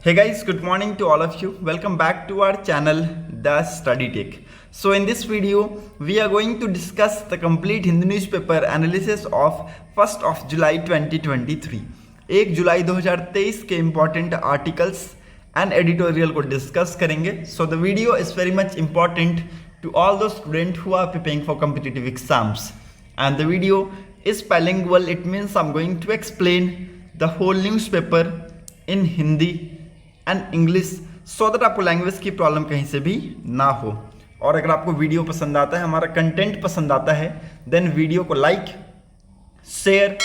Hey guys, good morning to all of you. Welcome back to our channel, The Study Tech. So in this video, we are going to discuss the complete Hindu newspaper analysis of 1st of July 2023. 1 जुलाई 2023 के important articles and editorial को discuss करेंगे. So the video is very much important to all those students who are preparing for competitive exams. And the video is bilingual. It means I'm going to explain the whole newspaper in Hindi and English so that आपको language की problem कहीं से भी ना हो. और अगर आपको वीडियो पसंद आता है, हमारा कंटेंट पसंद आता है, देन वीडियो को लाइक, शेयर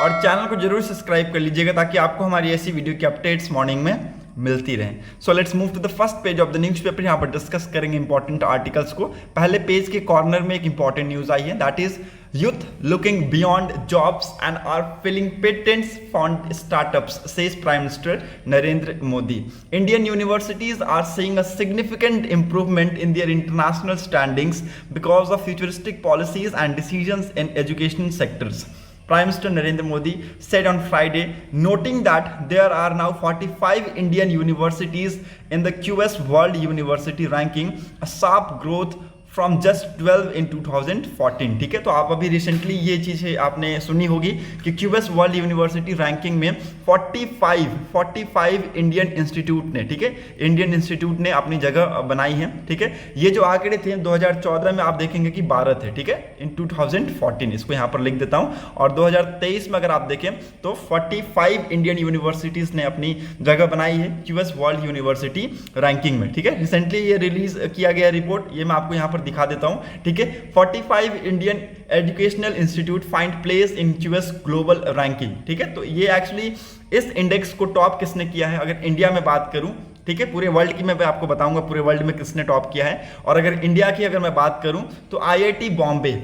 और चैनल को जरूर सब्सक्राइब कर लीजिएगा ताकि आपको हमारी ऐसी वीडियो की अपडेट्स मॉर्निंग में मिलती रहे. So let's move to the first page of the newspaper. यहाँ पर डिस्कस करेंगे इंपॉर्टेंट आर्टिकल्स को. पहले पेज के कॉर्नर में एक इंपॉर्टेंट न्यूज आई है, that is Youth looking beyond jobs and are filling patents fund startups, says Prime Minister Narendra Modi. Indian universities are seeing a significant improvement in their international standings because of futuristic policies and decisions in education sectors. Prime Minister Narendra Modi said on Friday, noting that there are now 45 Indian universities in the QS World University ranking, a sharp growth from just 12 इन 2014. ठीक है, तो आप अभी recently ये चीज़ आपने सुनी होगी कि क्यूएस वर्ल्ड यूनिवर्सिटी रैंकिंग में 45 इंडियन इंस्टीट्यूट ने, ठीक है, इंडियन इंस्टीट्यूट ने अपनी जगह बनाई है. ठीक है, ये जो आंकड़े थे 2014 में आप देखेंगे कि 12 थे. ठीक है, इन 2014 इसको यहाँ पर लिख देता हूँ. और 2023 में अगर आप देखें तो 45 इंडियन यूनिवर्सिटीज़ ने अपनी जगह बनाई है क्यूएस वर्ल्ड यूनिवर्सिटी रैंकिंग में. ठीक है, रिसेंटली ये रिलीज किया गया रिपोर्ट, ये मैं आपको यहाँ पर दिखा देता हूं. ठीक है, 45 Indian educational institute find place in QS global ranking. ठीक है, तो ये एक्चुअली इस इंडेक्स को टॉप किसने किया है अगर इंडिया में बात करूं. ठीक है, पूरे वर्ल्ड की मैं आपको बताऊंगा पूरे वर्ल्ड में किसने टॉप किया है. और अगर इंडिया की अगर मैं बात करूं तो आईआईटी बॉम्बे,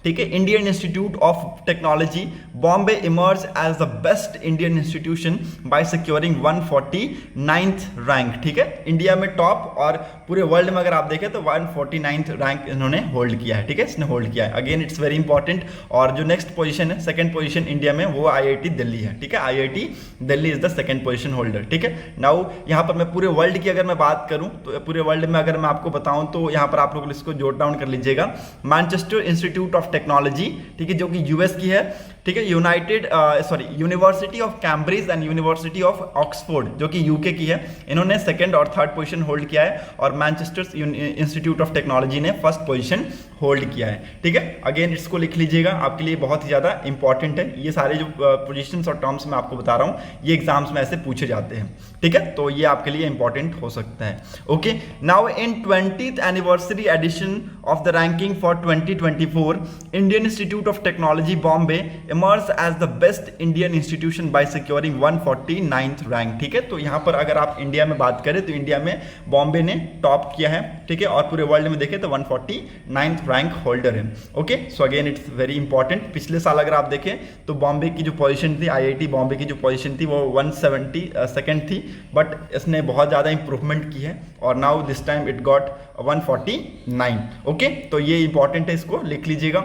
ठीक है, Indian institute of technology Bombay emerge as the best Indian institution by securing 149th rank. ठीक है, इंडिया में टॉप और पूरे वर्ल्ड में अगर आप देखें तो 149th रैंक इन्होंने होल्ड किया है. ठीक है, इसने होल्ड किया है. Again it's very important. और जो नेक्स्ट पोजीशन है, सेकंड पोजीशन इंडिया में, वो आईआईटी दिल्ली है. ठीक है, IIT Delhi is the second position holder. ठीक है, नाउ यहाँ पर मैं पूरे वर्ल्ड की अगर मैं बात करूँ तो पूरे वर्ल्ड में अगर मैं आपको बताऊँ तो यहाँ पर आप लोग इसको जॉट डाउन कर लीजिएगा. मैनचेस्टर इंस्टीट्यूट ऑफ टेक्नोलॉजी, ठीक है, जो कि यूएस की है. ठीक है, university of Cambridge and university of Oxford जो कि यूके की है, इन्होंने सेकंड और थर्ड पोजीशन होल्ड किया है. और मैनचेस्टर इंस्टीट्यूट ऑफ टेक्नोलॉजी ने फर्स्ट पोजीशन होल्ड किया है. ठीक है, अगेन इसको लिख लीजिएगा, आपके लिए बहुत ही ज़्यादा इंपॉर्टेंट है. ये सारे जो पोजीशंस और टर्म्स मैं आपको बता रहा हूँ ये एग्जाम्स में ऐसे पूछे जाते हैं. ठीक है, तो ये आपके लिए इंपॉर्टेंट हो सकता है. Okay, now in 20th anniversary edition of the ranking for 2024, Indian institute of technology Bombay emerged as the best Indian institution by securing 149th rank. ठीक है, तो यहाँ पर अगर आप इंडिया में बात करें तो इंडिया में बॉम्बे ने टॉप किया है. ठीक है, और पूरे वर्ल्ड में देखें तो 149th रैंक होल्डर है. Okay, so again it's very important. पिछले साल अगर आप देखें तो बॉम्बे की जो पोजीशन थी, आईआईटी बॉम्बे की जो पोजीशन थी वो 172nd थी, बट इसने बहुत ज़्यादा इंप्रूवमेंट की है और now this time it got 149. Okay, तो ये इंपॉर्टेंट है, इसको लिख लीजिएगा.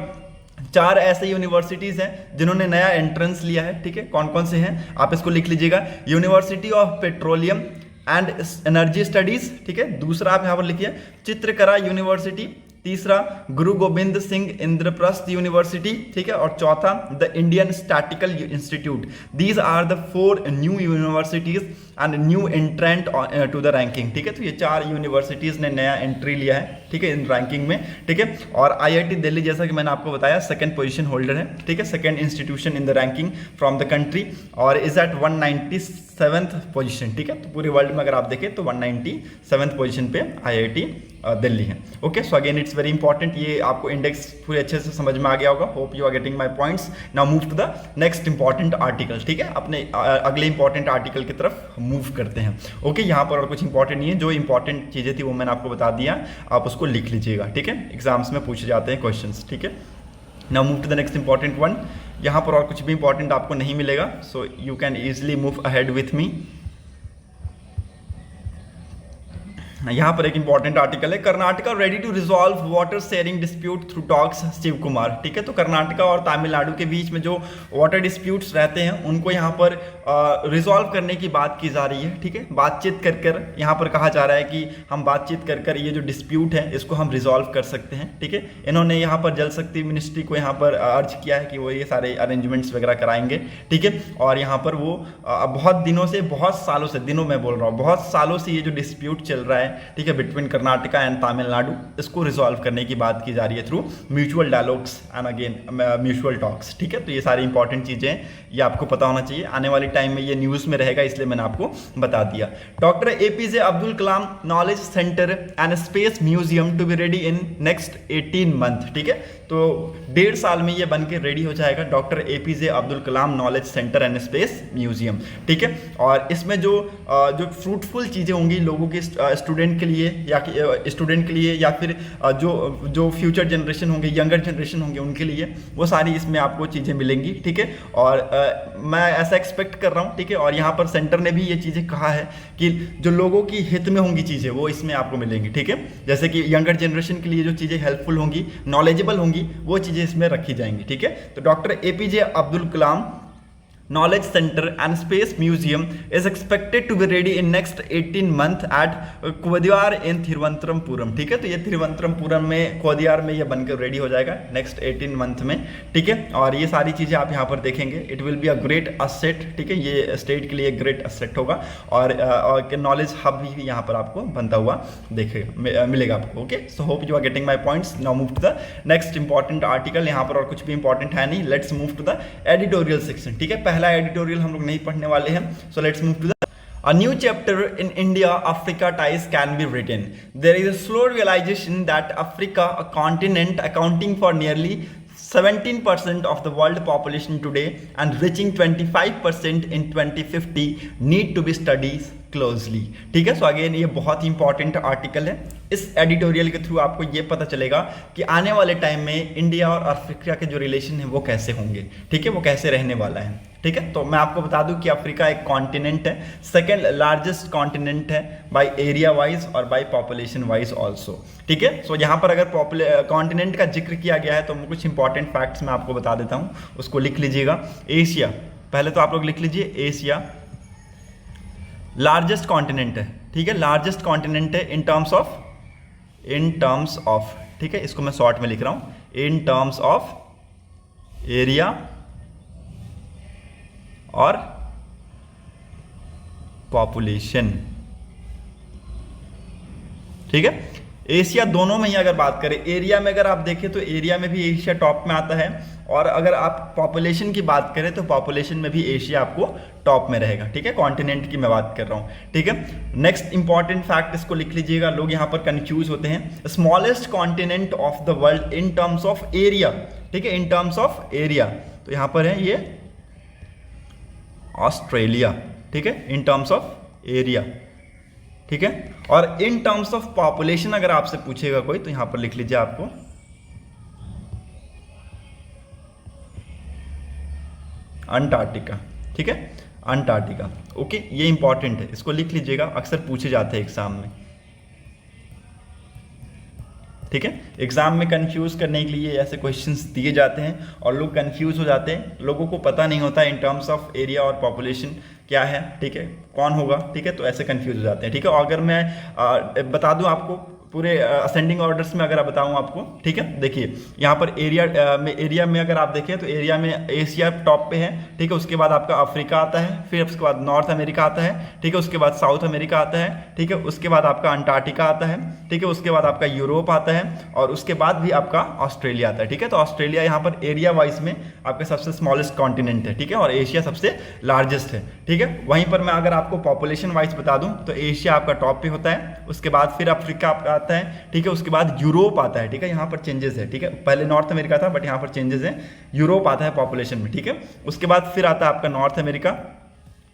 4 ऐसे यूनिवर्सिटीज़ हैं जिन्होंने नया एंट्रेंस लिया है. ठीक है, कौन कौन से हैं आप इसको लिख लीजिएगा. University of petroleum and energy studies. ठीक है, दूसरा आप यहाँ पर लिखिए चित्रकला यूनिवर्सिटी. तीसरा गुरु गोविंद सिंह इंद्रप्रस्थ यूनिवर्सिटी. ठीक है, और चौथा the Indian statistical institute. These are the 4 new universities and new entrant to the ranking. ठीक है, तो ये 4 यूनिवर्सिटीज ने नया एंट्री लिया है. ठीक है, इन रैंकिंग में. ठीक है, और आईआईटी दिल्ली जैसा कि मैंने आपको बताया सेकंड पोजीशन होल्डर है. ठीक है, second institution in the ranking from the country और इज एट 197th पोजीशन. ठीक है, तो पूरे वर्ल्ड में अगर आप देखें तो 197th पोजीशन पे आईआईटी दिल्ली है. Okay, so again it's very important. ये आपको इंडेक्स पूरे अच्छे से समझ में आ गया होगा. Hope you are getting my points. Now move to the next important article. ठीक है, अपने अगले इंपॉर्टेंट आर्टिकल की तरफ मूव करते हैं. ओके, यहाँ पर और कुछ इंपॉर्टेंट नहीं है, जो इंपॉर्टेंट चीज़ें थी वो मैंने आपको बता दिया, आप उसको लिख लीजिएगा. ठीक है, एग्जाम्स में पूछे जाते हैं क्वेश्चंस. ठीक है, now move to the next important one. यहाँ पर और कुछ भी इंपॉर्टेंट आपको नहीं मिलेगा, so you can easily move ahead with me. यहाँ पर एक इंपॉर्टेंट आर्टिकल है, Karnataka ready to resolve water sharing dispute through talks, Shiv Kumar. ठीक है, तो कर्नाटका और तमिलनाडु के बीच में जो वाटर डिस्प्यूट्स रहते हैं उनको यहाँ पर रिजॉल्व करने की बात की जा रही है, ठीक है। बातचीत कर कर यहाँ पर कहा जा रहा है कि हम बातचीत कर कर ये जो डिस्प्यूट है इसको हम रिजॉल्व कर सकते हैं, ठीक है। इन्होंने यहाँ पर जल शक्ति मिनिस्ट्री को यहाँ पर अर्ज किया है कि वो ये सारे अरेंजमेंट्स वगैरह कराएंगे, ठीक है। और यहाँ पर वो बहुत दिनों से, बहुत सालों से, दिनों में बोल रहा हूँ, बहुत सालों से ये जो डिस्प्यूट चल रहा है, ठीक है, बिटवीन कर्नाटका एंड तमिलनाडु, इसको रिजॉल्व करने की बात की जा रही है through mutual dialogues and again mutual talks, ठीक है। तो ये सारी इंपॉर्टेंट चीजें ये आपको पता होना चाहिए, आने वाले टाइम में ये न्यूज में रहेगा, इसलिए मैंने आपको बता दिया। Doctor A P J Abdul Kalam knowledge centre and space museum to be ready in next 18 month, ठीक है। तो 1.5 साल में ये बन के रेडी हो जाएगा, doctor A P J Abdul Kalam knowledge centre and space museum, ठीक है। और इसमें जो फ्रूटफुल चीज़ें होंगी लोगों के, स्टूडेंट के लिए या फिर जो फ्यूचर जनरेशन होंगे, यंगर जनरेशन होंगे, उनके लिए वो सारी इसमें आपको चीज़ें मिलेंगी, ठीक है। और मैं ऐसा एक्सपेक्ट कर रहा हूँ, ठीक है। और यहाँ पर सेंटर ने भी ये चीज़ें कहा है कि जो लोगों की हित में होंगी चीज़ें वो इसमें आपको मिलेंगी, ठीक है। जैसे कि यंगर जनरेशन के लिए जो चीज़ें हेल्पफुल होंगी, नॉलेजेबल होंगी, वो चीज़ें इसमें रखी जाएंगी, ठीक है। तो doctor A P J Abdul Kalam Knowledge Center and Space Museum is expected to be ready in next 18 month at कोदियार in Thiruvananthapuram, ठीक है। तो ये थिरुवनंतपुरम में, कोदियार में ये बनकर रेडी हो जाएगा नेक्स्ट 18 मंथ में, ठीक है। और ये सारी चीज़ें आप यहाँ पर देखेंगे, it will be a great asset, ठीक है। ये स्टेट के लिए ग्रेट असेट होगा और नॉलेज हब भी यहाँ पर आपको बनता हुआ मिलेगा आपको, okay. So hope you are getting my points. Now move to the next important article. यहाँ पर और कुछ भी इंपॉर्टेंट है नहीं, let's move to the editorial section, ठीक है। पहला एडिटोरियल हम लोग नहीं पढ़ने वाले हैं, so let's move to the A new chapter in India-Africa ties can be written. There is a slow realization that Africa, a continent accounting for nearly 17% of the world population today and reaching 25% in 2050, need to be studied closely, ठीक है। So again ये बहुत ही important article है। इस editorial के through आपको ये पता चलेगा कि आने वाले टाइम में इंडिया और अफ्रीका के जो रिलेशन है वो कैसे होंगे, ठीक है, वो कैसे रहने वाला है, ठीक है। तो मैं आपको बता दूं कि अफ्रीका एक कॉन्टिनेंट है, सेकंड लार्जेस्ट कॉन्टिनेंट है बाय एरिया वाइज और बाय पॉपुलेशन वाइज ऑल्सो, ठीक है। सो यहाँ पर अगर कॉन्टिनेंट का जिक्र किया गया है तो कुछ इंपॉर्टेंट फैक्ट्स मैं आपको बता देता हूँ, उसको लिख लीजिएगा। एशिया, पहले तो आप लोग लिख लीजिए, एशिया लार्जेस्ट कॉन्टिनेंट है, ठीक है, लार्जेस्ट कॉन्टिनेंट है इन टर्म्स ऑफ, ठीक है, इसको मैं शॉर्ट में लिख रहा हूं, इन टर्म्स ऑफ एरिया और पॉपुलेशन, ठीक है। एशिया दोनों में ही अगर बात करें, एरिया में अगर आप देखें तो एरिया में भी एशिया टॉप में आता है, और अगर आप पॉपुलेशन की बात करें तो पॉपुलेशन में भी एशिया आपको टॉप में रहेगा, ठीक है। कॉन्टिनेंट की मैं बात कर रहा हूँ, ठीक है। नेक्स्ट इंपॉर्टेंट फैक्ट, इसको लिख लीजिएगा, लोग यहाँ पर कंफ्यूज होते हैं। Smallest continent of the world in terms of area, ठीक है, इन टर्म्स ऑफ एरिया, तो यहाँ पर है ये ऑस्ट्रेलिया, ठीक है, इन टर्म्स ऑफ एरिया, ठीक है। और इन टर्म्स ऑफ पॉपुलेशन अगर आपसे पूछेगा कोई तो यहां पर लिख लीजिए आपको अंटार्कटिका, ठीक है, अंटार्कटिका, ओके। ये इंपॉर्टेंट है, इसको लिख लीजिएगा, अक्सर पूछे जाते हैं एग्जाम में, ठीक है। एग्जाम में कंफ्यूज करने के लिए ऐसे क्वेश्चंस दिए जाते हैं और लोग कंफ्यूज हो जाते हैं, लोगों को पता नहीं होता इन टर्म्स ऑफ एरिया और पॉपुलेशन क्या है, ठीक है, कौन होगा, ठीक है, तो ऐसे कंफ्यूज हो जाते हैं, ठीक है। और अगर मैं बता दूं आपको पूरे असेंडिंग ऑर्डर्स में अगर बताऊं आपको, ठीक है, देखिए यहाँ पर एरिया में अगर आप देखें तो एरिया में एशिया टॉप पे है, ठीक है, उसके बाद आपका अफ्रीका आता है, फिर उसके बाद नॉर्थ अमेरिका आता है, ठीक है, उसके बाद साउथ अमेरिका आता है, ठीक है, उसके बाद आपका अंटार्कटिका आता है, ठीक है, उसके बाद आपका यूरोप आता है और उसके बाद भी आपका ऑस्ट्रेलिया आता है, ठीक है। तो ऑस्ट्रेलिया यहाँ पर एरिया वाइज में आपका सबसे स्मॉलेस्ट कॉन्टिनेंट है, ठीक है, और एशिया सबसे लार्जेस्ट है, ठीक है। वहीं पर मैं अगर आपको पॉपुलेशन वाइज बता दूं तो एशिया आपका टॉप पे होता है, उसके बाद फिर अफ्रीका आपका आता है, ठीक है, उसके बाद यूरोप आता है, ठीक है, यहाँ पर चेंजेस है, ठीक है, पहले नॉर्थ अमेरिका था बट यहाँ पर चेंजेस है, यूरोप आता है पॉपुलेशन में, ठीक है, उसके बाद फिर आता है आपका नॉर्थ अमेरिका,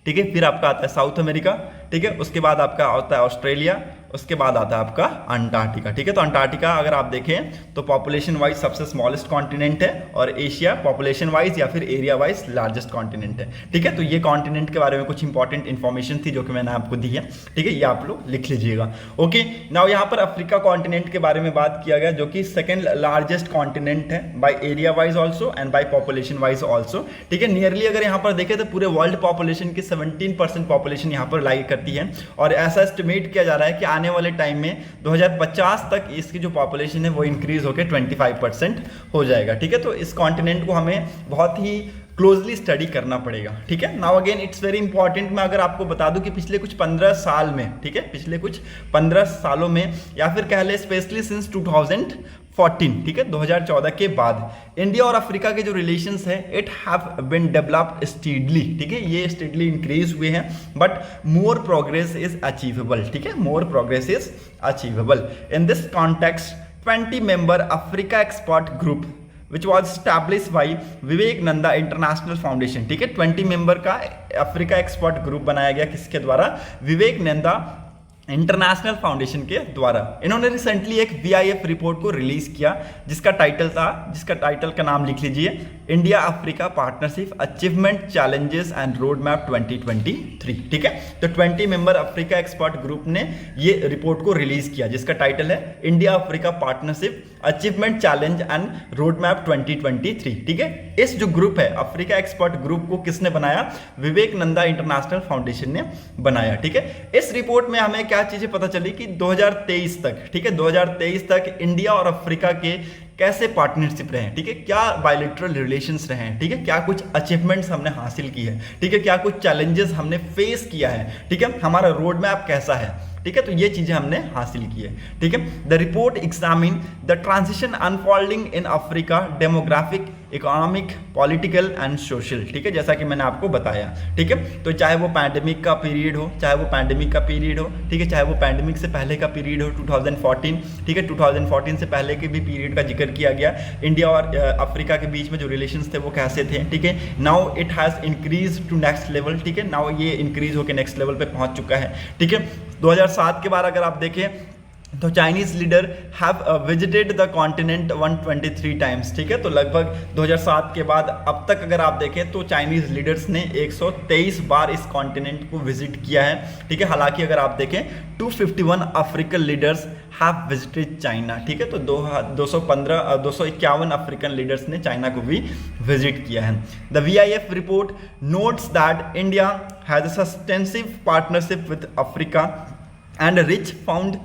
ठीक है, फिर आपका आता है साउथ अमेरिका, ठीक है। उसके बाद आपका आता है ऑस्ट्रेलिया, उसके बाद आता है आपका अंटार्कटिका, ठीक है। तो अंटार्कटिका अगर आप देखें तो पॉपुलेशन वाइज सबसे स्मॉलेस्ट कॉन्टिनेंट है और एशिया पॉपुलेशन वाइज या फिर एरिया वाइज लार्जेस्ट कॉन्टिनेंट है, ठीक है। तो ये कॉन्टिनेंट के बारे में कुछ इंपॉर्टेंट इन्फॉर्मेशन थी जो कि मैंने आपको दी है, ठीक है। ये आप लोग लिख लीजिएगा। ओके, नाउ यहाँ पर अफ्रीका कॉन्टिनेंट के बारे में बात किया गया जो कि सेकेंड लार्जेस्ट कॉन्टिनेंट है by area wise also and by population wise also, ठीक है। नियरली अगर यहाँ पर देखें तो पूरे वर्ल्ड पॉपुलेशन की 17% पॉपुलेशन यहाँ पर लाई करती है और ऐसा एस्टिमेट किया जा रहा है कि आने वाले टाइम में 2050 तक इसकी जो पॉपुलेशन है वो इंक्रीज होकर 25% हो जाएगा, ठीक है। तो इस कॉन्टिनेंट को हमें बहुत ही क्लोजली स्टडी करना पड़ेगा, ठीक है। Now again it's very important, मैं अगर आपको बता दूं कि पिछले कुछ 15 साल में, ठीक है, पिछले कुछ 15 सालों में या फिर कह ले स्पेशली सिंस 2014, ठीक है, 2014 के बाद इंडिया और अफ्रीका के जो रिलेशंस है it have been developed steadily, ठीक है, ये स्टीडली इंक्रीज हुए हैं but more progress is achievable, ठीक है, more progress is achievable. In this context 20 member Africa expert group which was established by Vivekananda international foundation, ठीक है। 20 मेंबर का अफ्रीका एक्सपर्ट ग्रुप बनाया गया किसके द्वारा? विवेकानंदा इंटरनेशनल फाउंडेशन के द्वारा। इन्होंने रिसेंटली एक VIF रिपोर्ट को रिलीज किया जिसका टाइटल का नाम लिख लीजिए, India Africa partnership achievement challenges and road map 2023, ठीक है। तो 20 मेंबर अफ्रीका एक्सपर्ट ग्रुप ने ये रिपोर्ट को रिलीज किया जिसका टाइटल है India Africa partnership achievement challenge and road map 2023, ठीक है। इस जो ग्रुप है अफ्रीका एक्सपर्ट ग्रुप को किसने बनाया? विवेकानंदा इंटरनेशनल फाउंडेशन ने बनाया, ठीक है। इस रिपोर्ट में हमें क्या चीजें पता चली कि 2023 तक, ठीक है, 2023 तक इंडिया और अफ्रीका के कैसे पार्टनरशिप रहे हैं, ठीक है, क्या बायलैटरल रिलेशंस रहे हैं, ठीक है, क्या कुछ अचीवमेंट्स हमने हासिल की है, ठीक है, क्या कुछ चैलेंजेस हमने फेस किया है, ठीक है, हमारा रोड मैप कैसा है, ठीक है। तो ये चीजें हमने हासिल की है, ठीक है। The report examine the transition unfolding in Africa demographic economic political and social, ठीक है, जैसा कि मैंने आपको बताया, ठीक है। तो चाहे वो पैंडेमिक का पीरियड हो, ठीक है, चाहे वो पैंडेमिक से पहले का पीरियड हो 2014, ठीक है, 2014 से पहले के भी पीरियड का जिक्र किया गया। इंडिया और अफ्रीका के बीच में जो रिलेशंस थे वो कैसे थे, ठीक है। Now it has increase to next level, ठीक है, नाउ ये इंक्रीज होकर नेक्स्ट लेवल पे पहुंच चुका है, ठीक है। 2007 के बाद अगर आप देखें तो Chinese leader have visited the continent 123 times, ठीक है। तो लगभग 2007 के बाद अब तक अगर आप देखें तो चाइनीज लीडर्स ने 123 बार इस कॉन्टिनेंट को विजिट किया है, ठीक है। हालांकि अगर आप देखें 251 African leaders have visited China, ठीक है। तो 251 अफ्रीकन लीडर्स ने चाइना को भी विजिट किया है। The VIF report notes that India has a substantive partnership with Africa and rich fund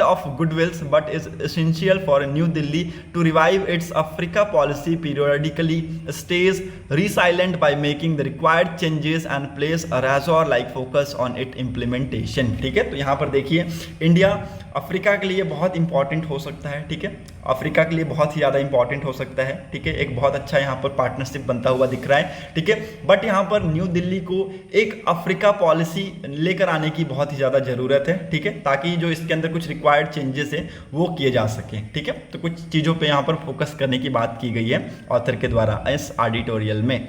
of goodwills, but is essential for New Delhi to revive its Africa policy periodically stays resilient by making the required changes and place a razor-like focus on its implementation, ठीक है। तो यहाँ पर देखिए India Africa के लिए बहुत important हो सकता है, ठीक है, अफ्रीका के लिए बहुत ही ज़्यादा इंपॉर्टेंट हो सकता है, ठीक है, एक बहुत अच्छा यहाँ पर पार्टनरशिप बनता हुआ दिख रहा है, ठीक है। बट यहाँ पर न्यू दिल्ली को एक अफ्रीका पॉलिसी लेकर आने की बहुत ही ज़्यादा ज़रूरत है, ठीक है, ताकि जो इसके अंदर कुछ रिक्वायर्ड चेंजेस है वो किए जा सकें, ठीक है। तो कुछ चीज़ों पे यहाँ पर फोकस करने की बात की गई है ऑथर के द्वारा इस एडिटोरियल में,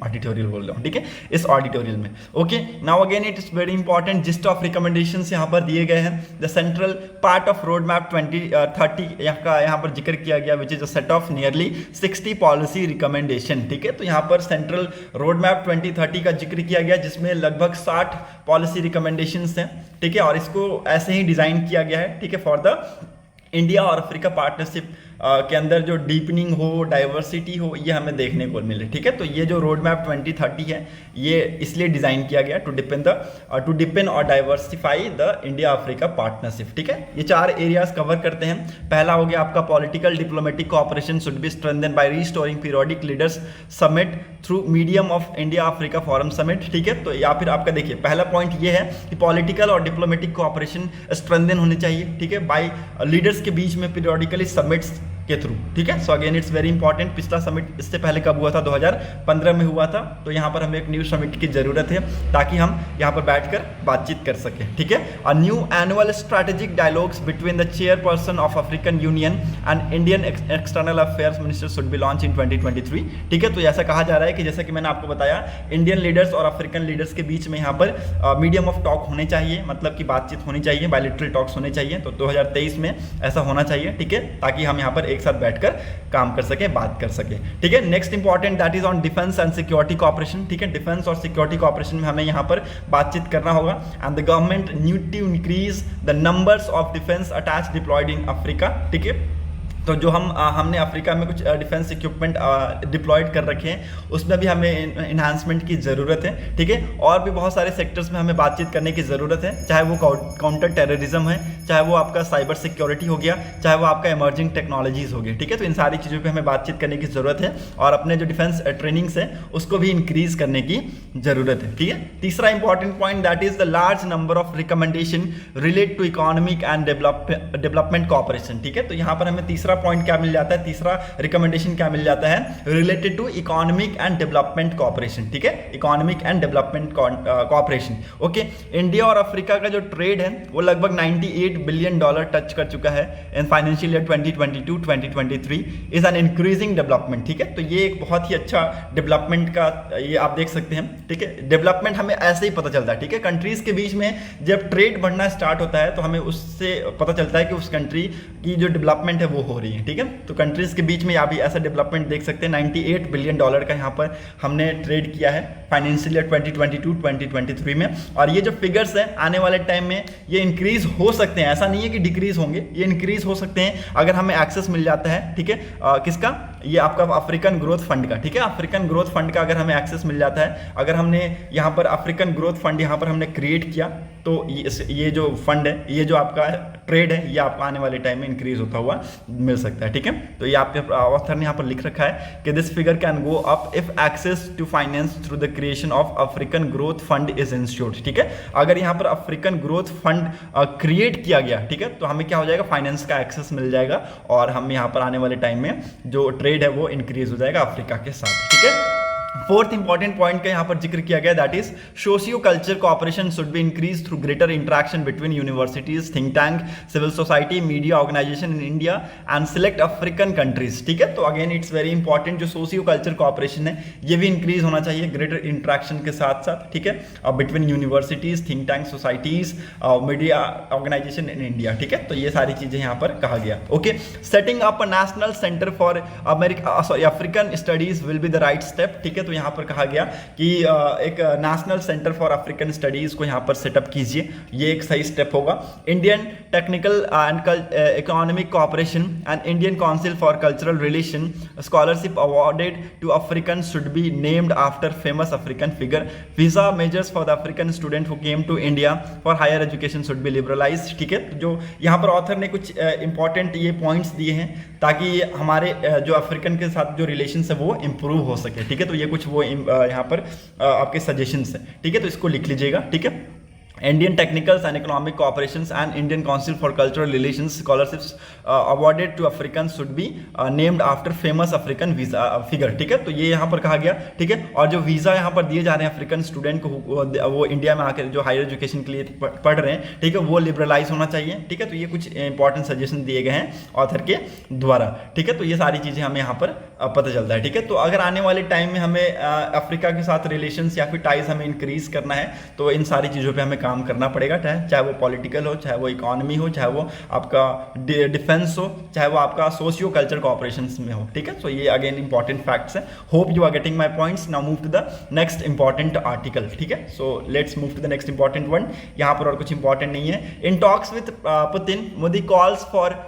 ऑडिटोरियल बोल रहा हूँ, ठीक है, इस ऑडिटोरियल में। Okay, now again it is very important, gist of recommendations यहाँ पर दिए गए हैं। The central part of road map 2030 यहाँ पर जिक्र किया गया which is a set of nearly 60 policy recommendation, ठीक है। तो यहाँ पर सेंट्रल रोड मैप 2030 का जिक्र किया गया जिसमें लगभग 60 पॉलिसी रिकमेंडेशंस हैं, ठीक है, और इसको ऐसे ही डिजाइन किया गया है, ठीक है, फॉर द इंडिया और अफ्रीका पार्टनरशिप के अंदर जो डीपनिंग हो, डाइवर्सिटी हो, ये हमें देखने को मिले, ठीक है। तो ये जो रोड मैप 2030 है ये इसलिए डिजाइन किया गया टू डिपेंड और diversify the India Africa partnership, ठीक है। ये 4 एरियाज कवर करते हैं। पहला हो गया आपका political diplomatic cooperation should be strengthened by restoring periodic leaders summit through medium of India Africa forum summit, ठीक है। तो या फिर आपका देखिए पहला पॉइंट ये है कि पॉलिटिकल और डिप्लोमेटिक कोऑपरेशन स्ट्रेंथन होने चाहिए, ठीक है, बाय लीडर्स के बीच में पीरियोडिकली समिट्स के थ्रू, ठीक है। So again it's very important. पिछला समिट इससे पहले कब हुआ था, 2015 में हुआ था। तो यहाँ पर हमें एक न्यू समिट की जरूरत है ताकि हम यहाँ पर बैठकर बातचीत कर सकें, ठीक है। A new annual strategic dialogues between the chairperson of African union and Indian external affairs minister should be launch in 2023, ठीक है। तो ऐसा कहा जा रहा है कि जैसा कि मैंने आपको बताया, इंडियन लीडर्स और अफ्रीकन लीडर्स के बीच में यहाँ पर मीडियम ऑफ टॉक होने चाहिए, मतलब कि बातचीत होनी चाहिए, बायलैटरल टॉक्स होने चाहिए। तो 2023 में ऐसा होना चाहिए, ठीक है, ताकि हम यहाँ पर एक साथ बैठकर काम कर सके, बात कर सके, ठीक है। Next important that is on defence and security corporation, ठीक है। डिफेंस और सिक्योरिटी कॉपरेशन में हमें यहाँ पर बातचीत करना होगा। And the government need to increase the numbers of defence attach deployed in Africa, ठीक है। तो जो हमने अफ्रीका में कुछ डिफेंस इक्विपमेंट डिप्लॉयड कर रखे हैं, उसमें भी हमें इन्हांसमेंट की ज़रूरत है, ठीक है। और भी बहुत सारे सेक्टर्स में हमें बातचीत करने की ज़रूरत है, चाहे वो काउंटर टेररिज्म है, चाहे वो आपका साइबर सिक्योरिटी हो गया, चाहे वो आपका इमर्जिंग टेक्नोलॉजीज हो गया, ठीक है। तो इन सारी चीज़ों पे हमें बातचीत करने की ज़रूरत है और अपने जो डिफेंस ट्रेनिंग्स है उसको भी इंक्रीज करने की ज़रूरत है, ठीक है। तीसरा important point that is the large number of recommendation relate to economic and development cooperation, ठीक है। तो यहाँ पर हमें तीसरा पॉइंट क्या मिल जाता है, तीसरा रिकमेंडेशन क्या मिल जाता है, related to economic and development cooperation, ठीक है। Economic and development cooperation, okay. India और अफ्रीका का जो ट्रेड है वो लगभग $98 बिलियन टच कर चुका है in financial year 2022-2023 is an increasing development, ठीक है। तो ये एक बहुत ही अच्छा डेवलपमेंट का ये आप देख सकते हैं, ठीक है। डेवलपमेंट हमें ऐसे ही पता चलता है, ठीक है। कंट्रीज के बीच में जब ट्रेड बढ़ना स्टार्ट होता है तो हमें उससे पता चलता है कि उस कंट्री की जो डेवलपमेंट है वो हो रही है, ठीक है। तो कंट्रीज के बीच में अभी ऐसा डेवलपमेंट देख सकते हैं। $98 बिलियन का यहाँ पर हमने ट्रेड किया है फाइनेंशियल ईयर 2022-2023 में। और ये जो फिगर्स है आने वाले टाइम में ये इंक्रीज हो सकते हैं, ऐसा नहीं है कि डिक्रीज होंगे, ये इंक्रीज हो सकते हैं अगर हमें एक्सेस मिल जाता है, ठीक है। किसका, ये आपका अफ्रीकन ग्रोथ फंड का, ठीक है। अफ्रीकन ग्रोथ फंड का अगर हमें एक्सेस मिल जाता है, अगर हमने यहाँ पर अफ्रीकन ग्रोथ फंड यहाँ पर हमने क्रिएट किया, तो ये जो फंड है, ये जो आपका ट्रेड है, ये आपको आने वाले टाइम में इंक्रीज होता हुआ मिल सकता है, ठीक है। तो ये आपके ऑथर ने यहाँ पर लिख रखा है कि this figure can go up if access to finance through the creation of African growth fund is ensured, ठीक है। अगर यहाँ पर अफ्रीकन ग्रोथ फंड क्रिएट किया गया, ठीक है, तो हमें क्या हो जाएगा, फाइनेंस का एक्सेस मिल जाएगा और हम यहाँ पर आने वाले टाइम में जो ट्रेड है वो इंक्रीज हो जाएगा अफ्रीका के साथ, ठीक है। फोर्थ इंपॉर्टेंट पॉइंट का यहाँ पर जिक्र किया गया, that is socio culture cooperation should be increase through greater interaction between universities, think tank, civil society, media organisation in India and select African countries, ठीक है। तो अगेन इट्स वेरी इंपॉर्टेंट, जो सोशियो कल्चर कोऑपरेशन है ये भी increase होना चाहिए greater interaction के साथ साथ, ठीक है, between universities, think tank, societies, media organisation in India, ठीक है। तो ये सारी चीजें यहाँ पर कहा गया, okay. Setting up a national centre for African studies will be the right step, ठीक है। तो यहाँ पर कहा गया कि एक national centre for African studies को यहाँ पर सेटअप कीजिए, ये एक सही स्टेप होगा। Indian technical and economic cooperation and Indian council for cultural relation scholarship awarded to African should be named after famous African figure. Visa measures for the African student who came to India for higher education should be liberalised, ठीक है। जो यहाँ पर author ने कुछ important ये points दिए हैं ताकि हमारे जो अफ्रीकन के साथ जो रिलेशन है वो इंप्रूव हो सके, ठीक है। तो ये कुछ वो यहाँ पर आपके सजेशंस हैं, ठीक है। तो इसको लिख लीजिएगा, ठीक है। Indian Technicals and Economic Cooperations and Indian Council for Cultural Relations scholarships awarded to Africans should be named after famous African visa figure, ठीक है। तो ये यहाँ पर कहा गया, ठीक है। और जो वीज़ा यहाँ पर दिए जा रहे हैं अफ्रीकन स्टूडेंट को, वो इंडिया में आकर जो हायर एजुकेशन के लिए पढ़ रहे हैं, ठीक है, वो लिबरलाइज होना चाहिए, ठीक है। तो ये कुछ इंपॉर्टेंट सजेशन दिए गए हैं ऑथर के द्वारा, ठीक है। तो ये सारी चीज़ें हमें यहाँ पर पता चलता है, ठीक है। तो अगर आने वाले टाइम में हमें अफ्रीका के साथ रिलेशंस या फिर टाइज हमें इंक्रीज करना है तो इन सारी चीज़ों पे हमें काम करना पड़ेगा, चाहे वो पॉलिटिकल हो, चाहे वो इकोनॉमी हो, चाहे वो आपका डिफेंस हो, चाहे वो आपका सोशियो कल्चर कोऑपरेशन में हो, ठीक है। सो ये अगेन इंपॉर्टेंट फैक्ट्स हैं। Hope you are getting my points. Now move to the next important article, ठीक है। So let's move to the next important one. यहाँ पर और कुछ इंपॉर्टेंट नहीं है। In talks with Putin, Modi calls for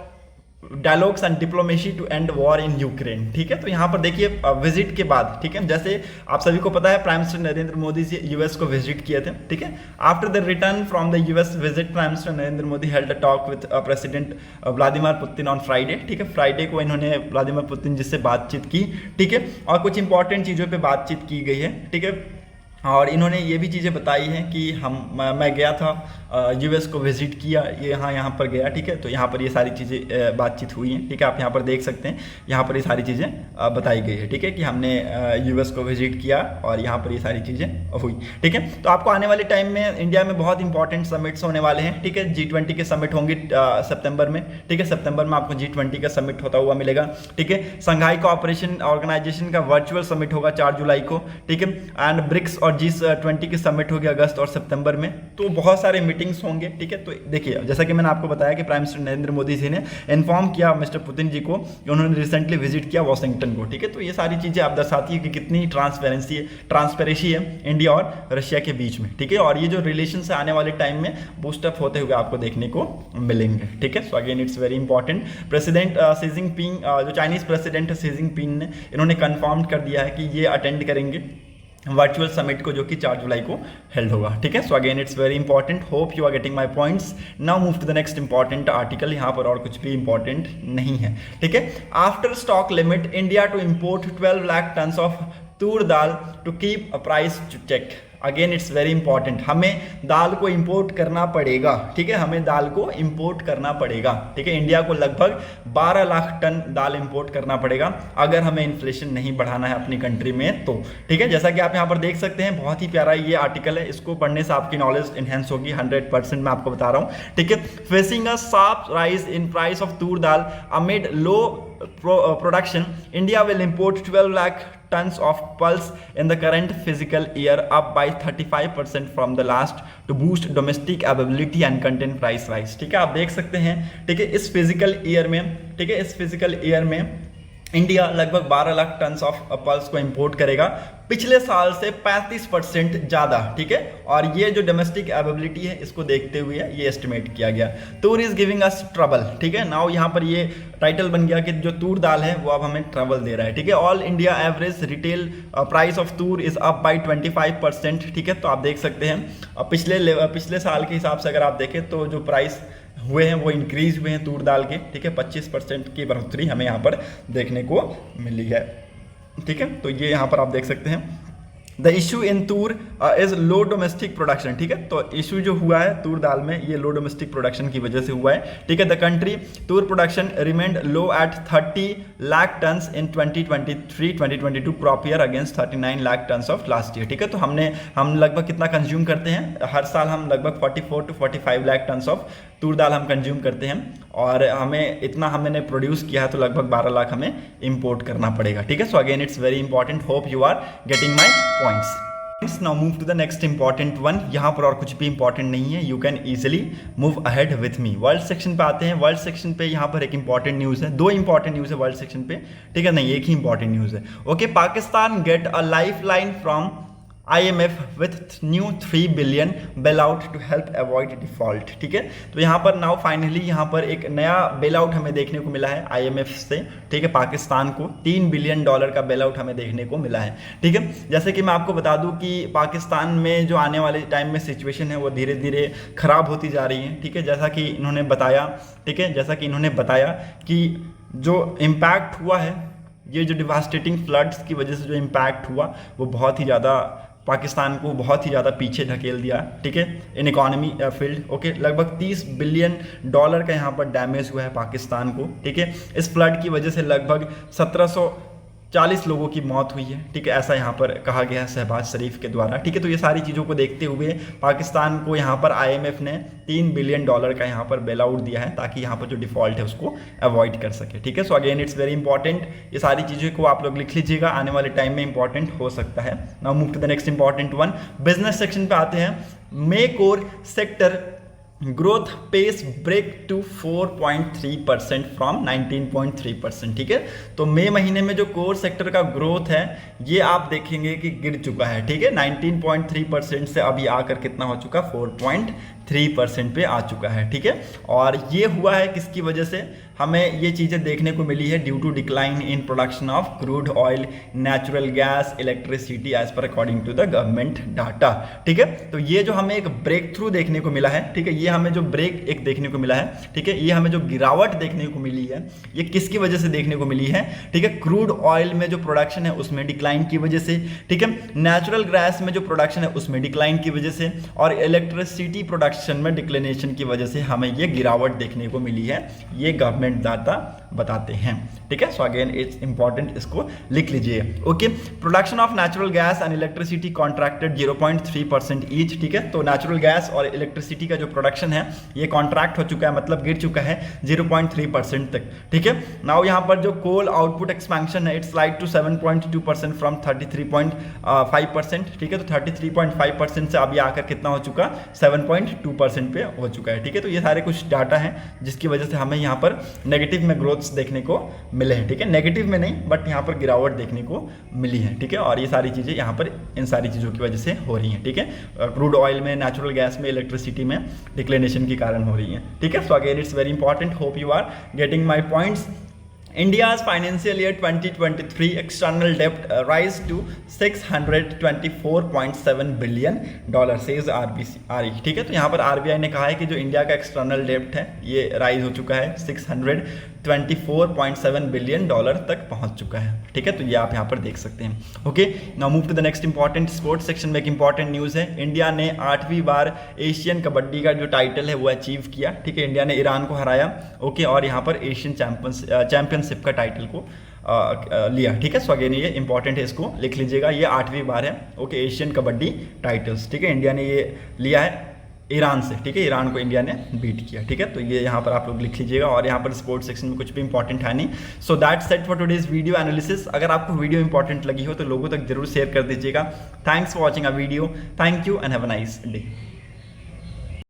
dialogues and diplomacy to end war in Ukraine, ठीक है। तो यहाँ पर देखिए विजिट के बाद, ठीक है, जैसे आप सभी को पता है prime minister Narendra Modi ji US को विजिट किए थे, ठीक है। After the return from the US visit, prime minister Narendra Modi held a talk with president Vladimir Putin on Friday, ठीक है। फ्राइडे को इन्होंने व्लादिमीर पुतिन जी से बातचीत की, ठीक है। और कुछ इंपॉर्टेंट चीज़ों पर बातचीत की गई है, ठीक है। और इन्होंने ये भी चीज़ें बताई हैं कि मैं गया था यूएस को विजिट किया, ये यहाँ पर गया, ठीक है। तो यहाँ पर ये सारी चीज़ें बातचीत हुई हैं, ठीक है। आप यहाँ पर देख सकते हैं, यहाँ पर ये सारी चीज़ें बताई गई है, ठीक है, कि हमने यूएस को विजिट किया और यहाँ पर ये सारी चीज़ें हुई, ठीक है। तो आपको आने वाले टाइम में इंडिया में बहुत इंपॉर्टेंट समिट्स होने वाले हैं, ठीक है। G20 के समिट होंगे सितंबर में, ठीक है। सितंबर में आपको G20 का समिट होता हुआ मिलेगा, ठीक है। संघाई कोऑपरेशन ऑर्गेनाइजेशन का वर्चुअल समिट होगा 4 जुलाई को, ठीक है। एंड ब्रिक्स और G20 के समिट होगी अगस्त और सितंबर में। तो बहुत सारे मीटिंग्स होंगे, ठीक है। तो देखिए, जैसा कि मैंने आपको बताया कि प्राइम मिनिस्टर नरेंद्र मोदी जी ने इन्फॉर्म किया मिस्टर पुतिन जी को कि उन्होंने रिसेंटली विजिट किया वॉशिंगटन को, ठीक है। तो ये सारी चीज़ें आप दर्शाती है कि कितनी ट्रांसपेरेंसी है इंडिया और रशिया के बीच में, ठीक है। और ये जो रिलेशन है आने वाले टाइम में बूस्टअप होते हुए आपको देखने को मिलेंगे, ठीक है। So again it's very important. President Xi Jinping, जो चाइनीज प्रेसिडेंट शी जिनपिंग ने, इन्होंने कंफर्म कर दिया है कि ये अटेंड करेंगे वर्चुअल समिट को, जो कि 4 जुलाई को हेल्ड होगा, ठीक है। So again it's very important, hope you are getting my points. Now move to the next important article. यहाँ पर और कुछ भी इंपॉर्टेंट नहीं है, ठीक है। After stock limit India to import 12 lakh ton of toor dal to keep a price to check. Again it's very important, हमें दाल को इंपोर्ट करना पड़ेगा, ठीक है। हमें दाल को इंपोर्ट करना पड़ेगा, ठीक है। इंडिया को लगभग 12 लाख टन दाल इंपोर्ट करना पड़ेगा अगर हमें इन्फ्लेशन नहीं बढ़ाना है अपनी कंट्री में तो, ठीक है। जैसा कि आप यहाँ पर देख सकते हैं, बहुत ही प्यारा ये आर्टिकल है, इसको पढ़ने से आपकी नॉलेज इनहेंस होगी 100%, मैं आपको बता रहा हूँ, ठीक है। Facing a sharp rise in price of toor dal amid low production, India will import 12 lakh tons of pulse in the current fiscal year, up by 35% from the last, to boost domestic availability and contain price rise, ठीक है। आप देख सकते हैं, ठीक है, इस physical year में, ठीक है, इस फिजिकल ईयर में इंडिया लगभग 12 लाख टन ऑफ पल्स को इंपोर्ट करेगा, पिछले साल से 35% ज़्यादा, ठीक है। और ये जो डोमेस्टिक अवेलेबिलिटी है, इसको देखते हुए ये एस्टिमेट किया गया। तूर इज गिविंग अस ट्रबल, ठीक है। नाउ यहाँ पर ये टाइटल बन गया कि जो तूर दाल है वो अब हमें ट्रबल दे रहा है, ठीक है। All India average retail price of Toor is up by 25%, ठीक है। तो आप देख सकते हैं पिछले साल के हिसाब से अगर आप देखें तो जो प्राइस हुए हैं वो इंक्रीज हुए हैं तूर दाल के, ठीक है। 25% की बढ़ोतरी हमें यहाँ पर देखने को मिली है, ठीक है। तो ये यहाँ पर आप देख सकते हैं, the issue in Toor is low domestic production, ठीक है। तो इशू जो हुआ है तूर दाल में, ये लो डोमेस्टिक प्रोडक्शन की वजह से हुआ है, ठीक है। The country toor production remained low at 30 lakh tons in 2023-2022 crop year against 39 lakh tons of last year, ठीक है। तो हम लगभग कितना कंज्यूम करते हैं हर साल, हम लगभग 44 to 45 lakh tons of toor दाल हम कंज्यूम करते हैं, और हमें इतना हमने प्रोड्यूस किया है तो लगभग 12 लाख हमें इंपोर्ट करना पड़ेगा, ठीक है। So again it's very important, hope you are getting my points. Now move to the next important one. यहाँ पर और कुछ भी इंपॉर्टेंट नहीं है, you can easily move ahead with me. World section पे आते हैं। वर्ल्ड सेक्शन पे यहाँ पर एक इंपॉर्टेंट न्यूज़ है, 2 इंपॉर्टेंट न्यूज़ है वर्ल्ड सेक्शन पे, ठीक है, नहीं एक ही इंपॉर्टेंट न्यूज़ है। Okay, Pakistan get a life line from IMF with new 3 billion bailout to help avoid default, ठीक है। तो यहाँ पर नाउ फाइनली यहाँ पर एक नया बेल आउट हमें देखने को मिला है IMF से, ठीक है। पाकिस्तान को $3 बिलियन का बेल आउट हमें देखने को मिला है, ठीक है। जैसे कि मैं आपको बता दूं कि पाकिस्तान में जो आने वाले टाइम में सिचुएशन है वो धीरे धीरे खराब होती जा रही है, ठीक है। जैसा कि इन्होंने बताया, ठीक है, जैसा कि इन्होंने बताया कि जो इम्पैक्ट हुआ है, ये जो डिवास्टेटिंग फ्लड्स की वजह से जो इम्पैक्ट हुआ वो बहुत ही ज़्यादा पाकिस्तान को बहुत ही ज़्यादा पीछे धकेल दिया, ठीक है, इन इकोनॉमी फील्ड। ओके, लगभग $30 बिलियन का यहाँ पर डैमेज हुआ है पाकिस्तान को, ठीक है। इस फ्लड की वजह से लगभग 1740 लोगों की मौत हुई है, ठीक है, ऐसा यहाँ पर कहा गया है शहबाज शरीफ के द्वारा, ठीक है। तो ये सारी चीज़ों को देखते हुए पाकिस्तान को यहाँ पर IMF ने $3 बिलियन का यहाँ पर बेल आउट दिया है ताकि यहाँ पर जो डिफॉल्ट है उसको अवॉइड कर सके, ठीक है। So again it's very important, ये सारी चीज़ों को आप लोग लिख लीजिएगा, आने वाले टाइम में इंपॉर्टेंट हो सकता है। Now move to the next important one. Business section पे आते हैं। May core sector growth pace breaks to 4.3% from 19.3%, ठीक है। तो मई महीने में जो कोर सेक्टर का ग्रोथ है ये आप देखेंगे कि गिर चुका है, ठीक है। 19.3% से अभी आकर कितना हो चुका, 4.3 3% पे आ चुका है, ठीक है। और ये हुआ है किसकी वजह से, हमें ये चीज़ें देखने को मिली है due to decline in production of crude oil, natural gas, electricity as per according to the government data, ठीक है। तो ये जो हमें एक ब्रेक थ्रू देखने को मिला है, ठीक है, ये हमें जो ब्रेक एक देखने को मिला है, ठीक है, ये हमें जो गिरावट देखने को मिली है, ये किसकी वजह से देखने को मिली है, ठीक है, क्रूड ऑयल में जो प्रोडक्शन है उसमें डिक्लाइन की वजह से, ठीक है, नेचुरल गैस में जो प्रोडक्शन है उसमें डिक्लाइन की वजह से, और इलेक्ट्रिसिटी प्रोडक्शन में डिक्लिनेशन की वजह से हमें ये गिरावट देखने को मिली है, ये गवर्नमेंट डाटा बताते हैं, ठीक है। सो अगेन इट्स इंपॉर्टेंट, इसको लिख लीजिए, okay. Production of natural gas and electricity contracted 0.3% each, ठीक है। तो नेचुरल गैस और इलेक्ट्रिसिटी का जो प्रोडक्शन है ये कॉन्ट्रैक्ट हो चुका है, मतलब गिर चुका है 0.3% तक, ठीक है। नाउ यहाँ पर जो कोल आउटपुट एक्सपेंशन है इट्स स्लाइड टू 7.2% फ्रॉम 33.5%, ठीक है। तो 33.5% से अभी आकर कितना हो चुका, 7.2% पे हो चुका है, ठीक है। तो ये सारे कुछ डाटा हैं जिसकी वजह से हमें यहाँ पर नेगेटिव में ग्रोथ्स देखने को मिले हैं, ठीक है। नेगेटिव में नहीं बट यहाँ पर गिरावट देखने को मिली है, ठीक है। और ये सारी चीज़ें यहाँ पर इन सारी चीज़ों की वजह से हो रही हैं, ठीक है। क्रूड ऑयल में, नेचुरल गैस में, इलेक्ट्रिसिटी में डिक्लिनेशन के कारण हो रही हैं, ठीक है। So again it's very important, hope you are getting my points. India's financial year 2023 external debt rise to $624.7 billion, says RBI, ठीक है। तो यहाँ पर RBI ने कहा है कि जो इंडिया का एक्सटर्नल डेप्ट है ये राइज हो चुका है, 624.7 बिलियन डॉलर तक पहुँच चुका है, ठीक है। तो ये आप यहाँ पर देख सकते हैं, okay. Now move to the next important sports section में एक इंपॉर्टेंट न्यूज़ है। इंडिया ने 8वीं बार एशियन कबड्डी का जो टाइटल है वो अचीव किया, ठीक है। इंडिया ने ईरान को हराया, ओके, और यहाँ पर एशियन चैंपियनशिप का टाइटल को लिया, ठीक है। सो अगेन ये इंपॉर्टेंट है, इसको लिख लीजिएगा, ये 8वीं बार है, ओके, एशियन कबड्डी टाइटल्स, ठीक है। इंडिया ने ये लिया है ईरान से, ठीक है, ईरान को इंडिया ने बीट किया, ठीक है। तो ये यहाँ पर आप लोग लिख लीजिएगा, और यहाँ पर स्पोर्ट्स सेक्शन में कुछ भी इंपॉर्टेंट है नहीं। So that set for today's video analysis. अगर आपको वीडियो इंपॉर्टेंट लगी हो तो लोगों तक जरूर शेयर कर दीजिएगा। Thanks for watching a video, thank you and have a nice day.